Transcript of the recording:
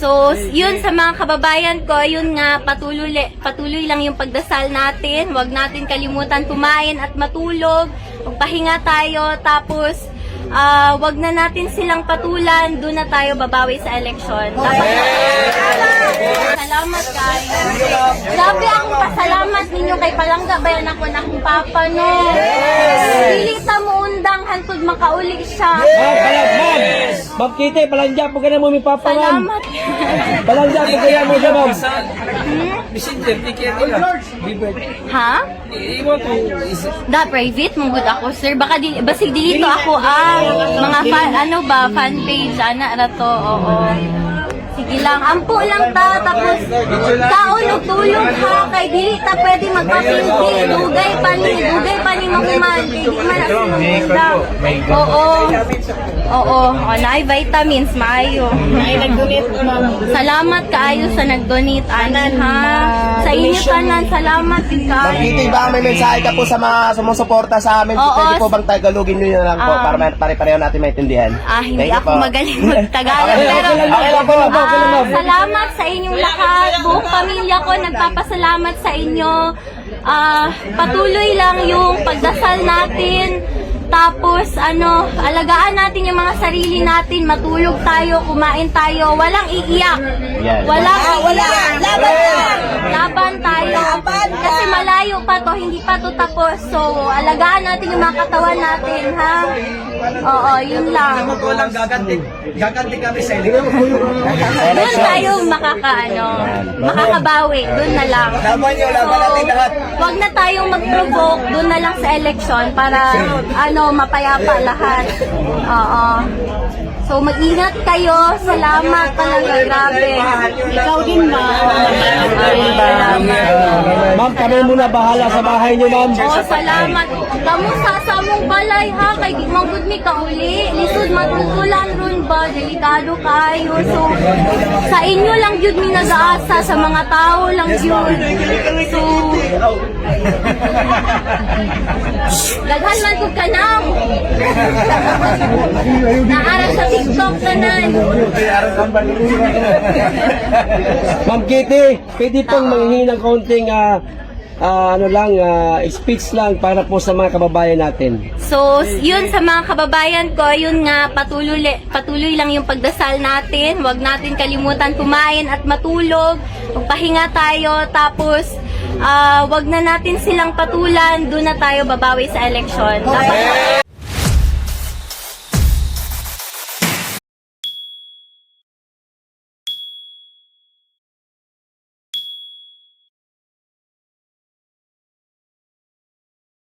So, yun sa mga kababayan ko, yun nga, patuloy lang yung pagdasal natin. Huwag natin kalimutan kumain at matulog. Magpahinga tayo, tapos wag na natin silang patulan, doon na tayo babawi sa eleksyon. Salamat kayo. Grabe akong pasalamat ninyo kay Palangga bayan ako na akong papa no. Dili ta mo undang hantod makauli siya. Ma'am Kitty, palangga po ka na mo may papa, ma'am. Salamat. Palangga po ka na mo siya, ma'am. Messenger, di kaya nila. Ha? Iwan ko. Da private mo gud ako sir. Baka basig dito ako mga fan page ana ra to. Oo. Sige lang, ampo lang ta, tapos kaon og tulog ha, kay dili ta pwede magpapildi, dugay pa ni makuman, kay di man ako maganda. Oo, naay vitamins, maayo. Salamat kaayo sa nag-donate, anan ha. Sa inyo tanan, salamat din Ma'am kaayo. Kitty, baka may mensahe ka po sa mga sumusuporta sa amin. Oo. Pwede po bang tagalogin nyo na lang po para pare-pareho natin maintindihan? Hindi Thank you ako po. magaling mag-Tagalog, pero salamat sa inyong lahat. Buong pamilya ko nagpapasalamat sa inyo. Patuloy lang yung pagdasal natin. Tapos, alagaan natin yung mga sarili natin. Matulog tayo, kumain tayo. Walang iiyak. Yan. Walang iiyak. Laban tayo. Kasi malayo pa to, hindi pa to tapos. So, alagaan natin yung mga katawan natin, ha? Oo, yun lang. Walang gaganti kami sa eleksyon. Doon tayo makakabawi. Doon na lang. Laban nyo, laban natin lahat. Huwag na tayong mag-provoke. Doon na lang sa election para, mapayapa lahat. Oo. So, mag-ingat kayo. Salamat talaga. Grabe. Ikaw din ba? Ma'am, kami muna bahala sa bahay niyo, ma'am. Salamat. Kamu sa mong balay ha, kay di man gud mi kauli. Lisod matutulan ron ba, delikado kayo. So sa inyo lang jud mi nag-aasa, sa mga tao lang jud. So daghan man ko kanang. Naara sa TikTok tanan. Ma'am Kitty, pwede pong manghingi ng kaunting speech lang para po sa mga kababayan natin. So, yun sa mga kababayan ko, yun nga, patuloy lang yung pagdasal natin. Huwag natin kalimutan kumain at matulog. Magpahinga tayo, tapos wag na natin silang patulan, doon na tayo babawi sa eleksyon.